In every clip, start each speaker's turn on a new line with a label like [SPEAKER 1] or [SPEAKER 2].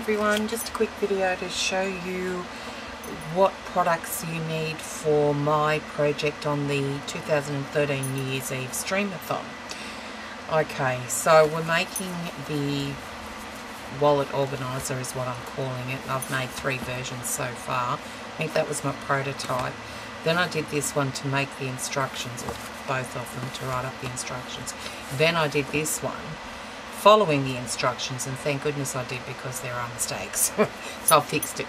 [SPEAKER 1] everyone, just a quick video to show you what products you need for my project on the 2013 New Year's Eve Stream-a-thon. Okay, so we're making the Wallet Organiser is what I'm calling it. I've made 3 versions so far. I think that was my prototype. Then I did this one to make the instructions, or both of them to write up the instructions. Then I did this one following the instructions, and thank goodness I did because there are mistakes. So I fixed it.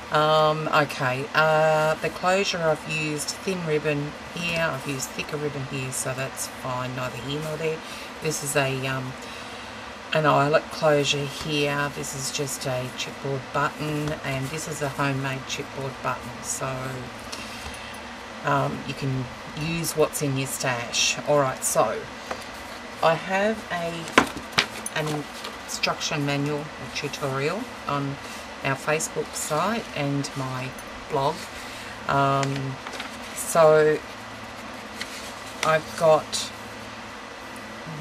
[SPEAKER 1] The closure, I've used thin ribbon here, I've used thicker ribbon here, so that's fine, neither here nor there. This is a an eyelet closure here. This is just a chipboard button, and this is a homemade chipboard button, so you can use what's in your stash. Alright, so I have an instruction manual or tutorial on our Facebook site and my blog. So I've got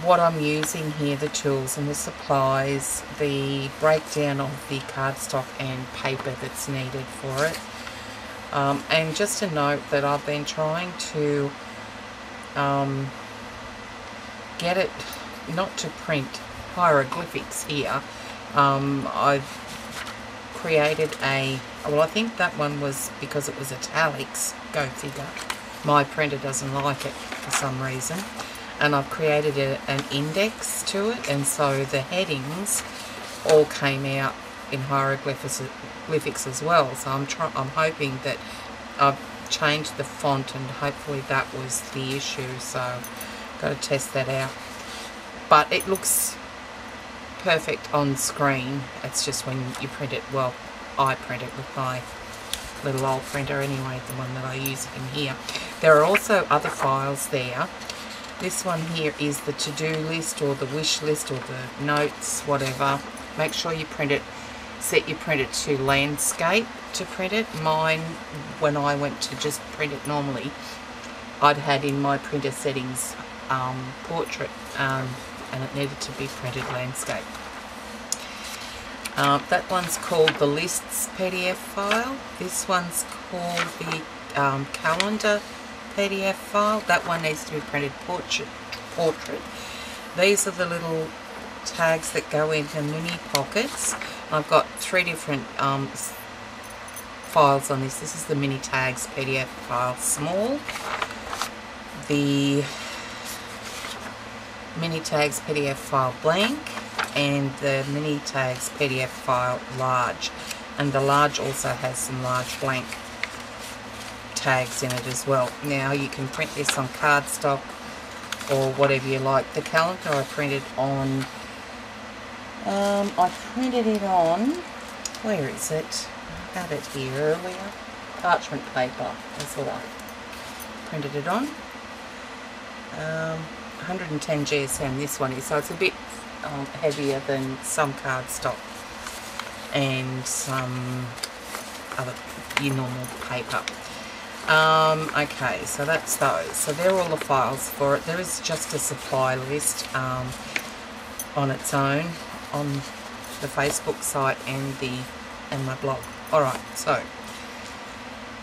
[SPEAKER 1] what I'm using here, the tools and the supplies, the breakdown of the cardstock and paper that's needed for it. And just a note that I've been trying to get it not to print hieroglyphics here. I've created well, I think that one was because it was italics, go figure. My printer doesn't like it for some reason. And I've created an index to it, and so the headings all came out in hieroglyphics as well. So I'm hoping that I've changed the font, and hopefully that was the issue. So I've got to test that out. But it looks perfect on screen. It's just when you print it, well, I print it with my little old printer anyway, the one that I use in here. There are also other files there. This one here is the to-do list or the wish list or the notes, whatever. Make sure you print it, set your printer to landscape to print it. Mine, when I went to just print it normally, I'd had in my printer settings portrait, and it needed to be printed landscape. That one's called the lists PDF file. This one's called the calendar PDF file. That one needs to be printed portrait. These are the little tags that go into mini pockets. I've got 3 different files on this. This is the mini tags PDF file small, the mini tags PDF file blank, and the mini tags PDF file large. And the large also has some large blank tags in it as well. Now you can print this on cardstock or whatever you like. The calendar I printed on, where is it? I had it here earlier. Parchment paper, that's what I printed it on. 110 GSM this one is, so it's a bit heavier than some cardstock and some other your normal paper. Okay, so that's those. So they're all the files for it. There is just a supply list on its own on the Facebook site and my blog. Alright, so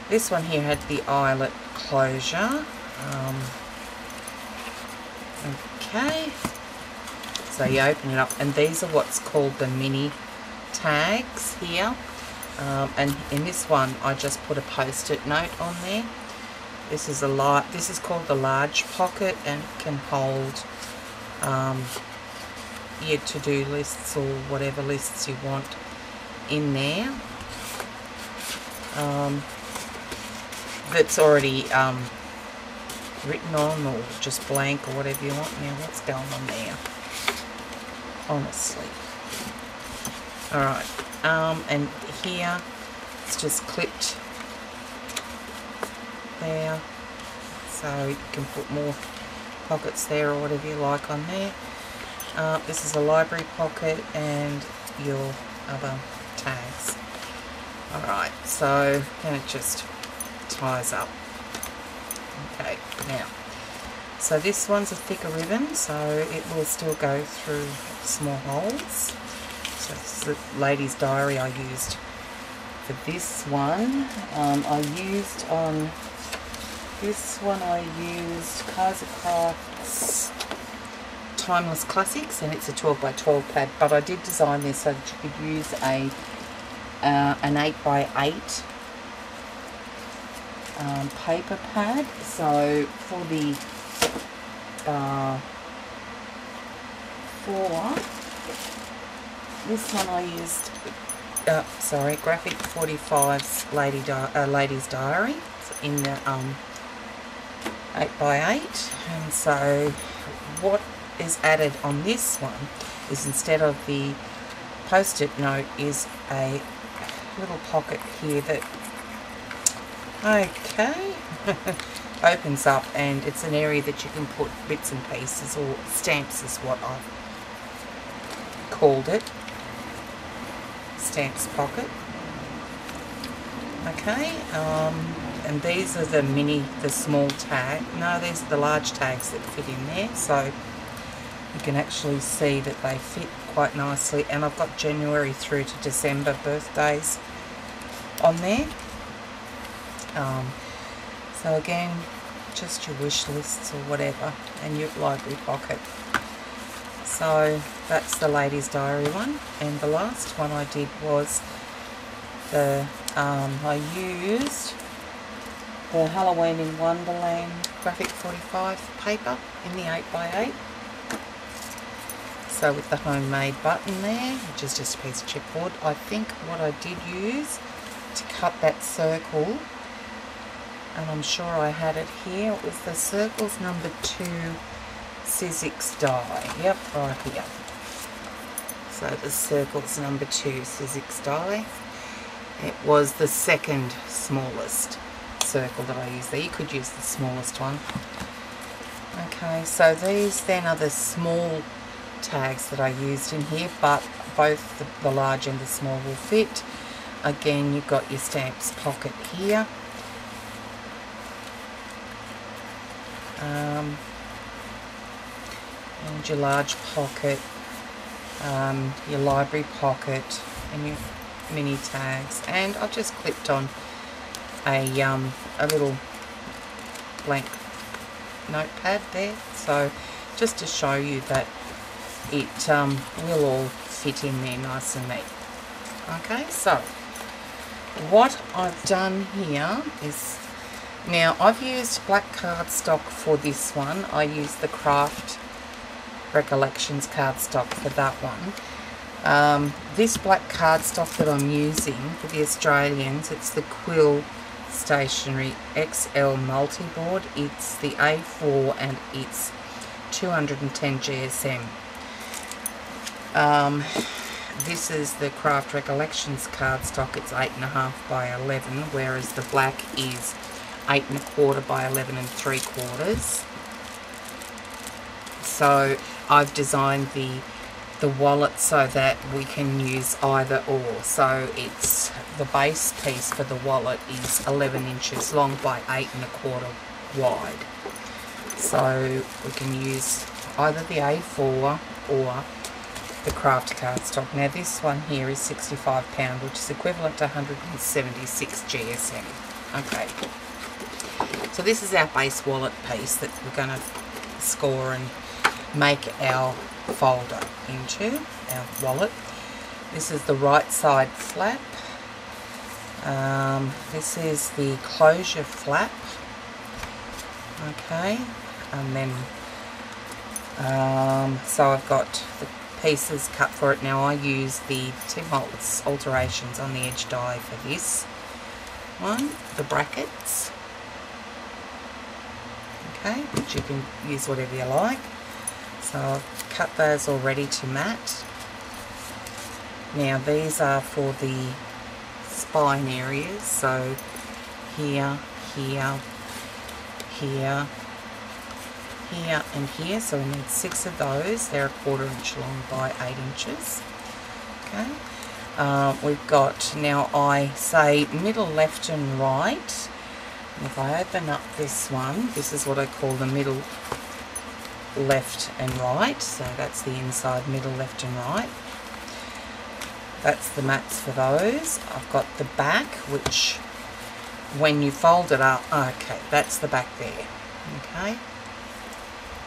[SPEAKER 1] this one here had the eyelet closure. Okay, so you open it up, and these are what's called the mini tags here. And in this one, I just put a post-it note on there. This is called the large pocket, and it can hold your to-do lists or whatever lists you want in there. That's already written on, or just blank, or whatever you want. Now, what's going on there? Honestly. Alright, and here it's just clipped there, so you can put more pockets there or whatever you like on there. This is a library pocket and your other tags. Alright, so then it just ties up. Okay, now, so this one's a thicker ribbon, so it will still go through small holes. So this is the lady's diary I used for this one. I used on this one, I used Kaiser Crafts Timeless Classics, and it's a 12 by 12 pad, but I did design this so that you could use an 8 by 8 paper pad. So for the this one I used Graphic 45's Lady's Diary in the 8 by 8, and so what is added on this one is, instead of the post-it note, is a little pocket here that opens up, and it's an area that you can put bits and pieces, or stamps is what I've called it, stamps pocket. Okay, and these are the small tag. No, these are the large tags that fit in there, so you can actually see that they fit quite nicely. And I've got January through to December birthdays on there. So again, just your wish lists or whatever, and your library pocket. So that's the Lady's Diary one. And the last one I did was the I used the Halloween in Wonderland Graphic 45 paper in the 8 by 8. So with the homemade button there, which is just a piece of chipboard. I think what I did use to cut that circle, and I'm sure I had it here, it was the Circles number 2 Sizzix die. Yep, right here. So the Circles number 2 Sizzix die. It was the second smallest circle that I used there. You could use the smallest one. Okay, so these then are the small tags that I used in here, but both the large and the small will fit. Again, you've got your stamps pocket here. And your large pocket, your library pocket, and your mini tags. And I've just clipped on a little blank notepad there, so just to show you that it will all fit in there nice and neat. Okay, so what I've done here is, now I've used black cardstock for this one. I used the Craft Recollections cardstock for that one. This black cardstock that I'm using for the Australians, it's the Quill Stationery XL multi-board. It's the A4 and it's 210 GSM. This is the Craft Recollections cardstock. It's 8.5 by 11, whereas the black is 8.25 by 11 3/4. So I've designed the wallet so that we can use either or. So it's the base piece for the wallet is 11 inches long by 8.25 wide. So we can use either the A4 or the Craft cardstock. Now this one here is 65 pound, which is equivalent to 176 GSM. Okay. So this is our base wallet piece that we're going to score and make our folder into, our wallet. This is the right side flap. This is the closure flap. Okay, and then so I've got the pieces cut for it. Now I use the Tim Holtz alterations on the edge die for this one, the brackets. Okay, which you can use whatever you like. So I've cut those already to mat. Now these are for the spine areas, so here, here, here, here and here. So we need 6 of those. They're 1/4 inch long by 8 inches. Okay. We've got, now I say middle, left and right. If I open up this one, this is what I call the middle, left and right. So that's the inside, middle, left and right. that's the mats for those. I've got the back, which when you fold it up, okay, that's the back there. Okay,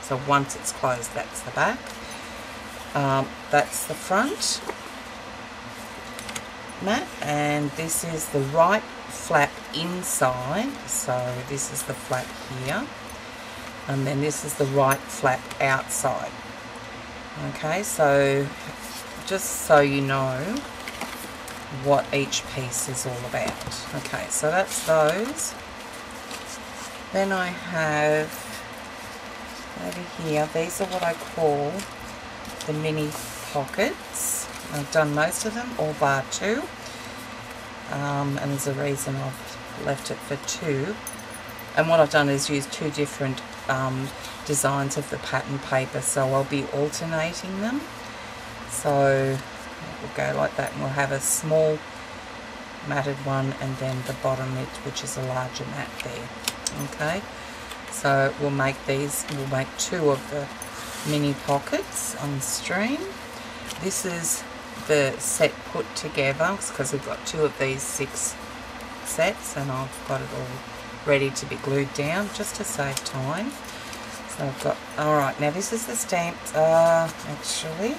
[SPEAKER 1] so once it's closed, that's the back. That's the front mat, and this is the right flap inside, so this is the flap here, and then this is the right flap outside. Okay, so just so you know what each piece is all about. Okay, so that's those. Then I have over here, these are what I call the mini pockets. I've done most of them, all bar 2, and there's a reason I've left it for 2. And what I've done is use 2 different designs of the pattern paper, so I'll be alternating them. So we'll go like that, and we'll have a small matted one, and then the bottom bit, which is a larger mat there. Okay, so we'll make these, we'll make 2 of the mini pockets on the stream. This is the set put together, because we've got 2 of these 6 sets, and I've got it all ready to be glued down just to save time. So I've got, alright, now this is the stamped, actually,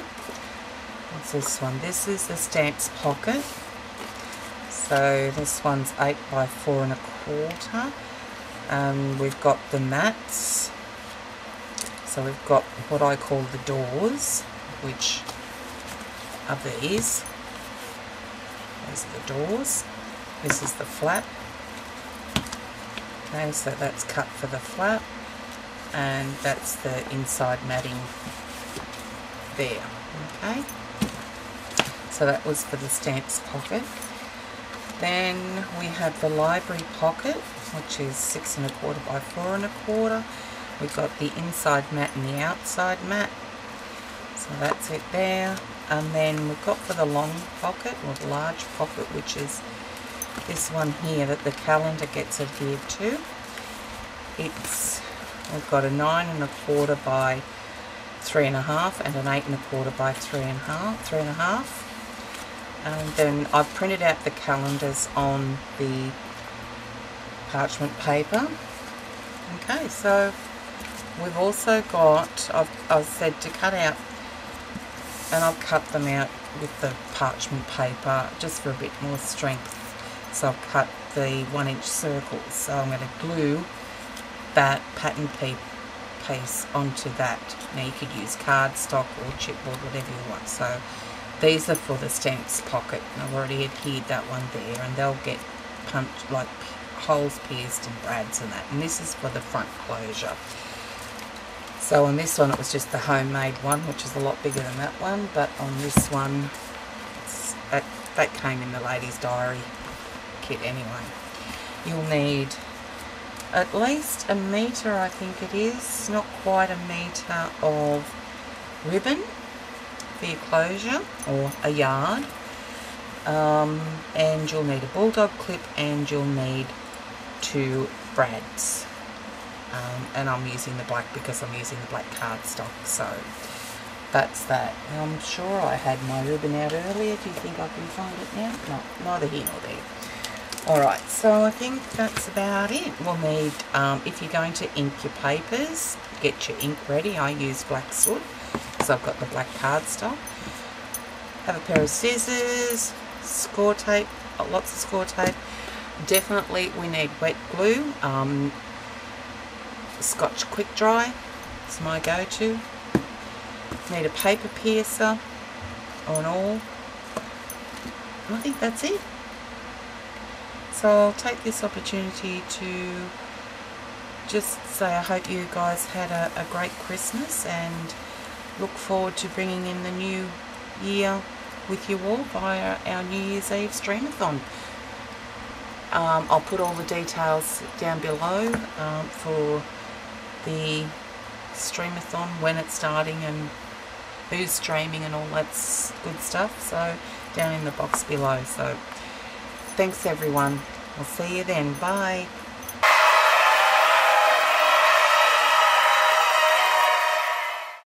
[SPEAKER 1] what's this one? This is the stamps pocket. So this one's 8 by 4 1/4. We've got the mats. So we've got what I call the doors, which are these. These are the doors. This is the flap. Okay, so that's cut for the flap, and that's the inside matting there. Okay, so that was for the stamps pocket. Then we have the library pocket, which is 6 1/4 by 4 1/4. We've got the inside mat and the outside mat, so that's it there. And then we've got for the long pocket, or the large pocket, which is this one here that the calendar gets adhered to. We've got a 9 1/4 by 3 1/2 and an 8 1/4 by 3 1/2. And then I've printed out the calendars on the parchment paper. Okay, so we've also got, I've said to cut out, and I've cut them out with the parchment paper just for a bit more strength. So I've cut the 1-inch circles. So I'm going to glue that pattern piece onto that. Now you could use cardstock or chipboard, whatever you want. So these are for the stamps pocket, and I've already adhered that one there, and they'll get punched, like holes pierced and brads and that. And this is for the front closure. So on this one it was just the homemade one, which is a lot bigger than that one, but on this one that came in the ladies' diary kit anyway. You'll need at least 1 metre, I think it is, not quite 1 metre of ribbon for your closure, or a yard, and you'll need a bulldog clip, and you'll need 2 brads. And I'm using the black because I'm using the black cardstock, so that's that. And I'm sure I had my ribbon out earlier. Do you think I can find it now? No, neither here nor there. Alright, so I think that's about it. We'll need, if you're going to ink your papers, get your ink ready. I use black soot because I've got the black cardstock. Have a pair of scissors, score tape, lots of score tape. Definitely we need wet glue. Scotch quick dry is my go-to. Need a paper piercer on all. And I think that's it. So I'll take this opportunity to just say I hope you guys had a great Christmas, and look forward to bringing in the new year with you all via our New Year's Eve Stream-a-thon. I'll put all the details down below for the Stream-a-thon, when it's starting and who's streaming and all that good stuff, so down in the box below. So thanks everyone, I'll see you then, bye.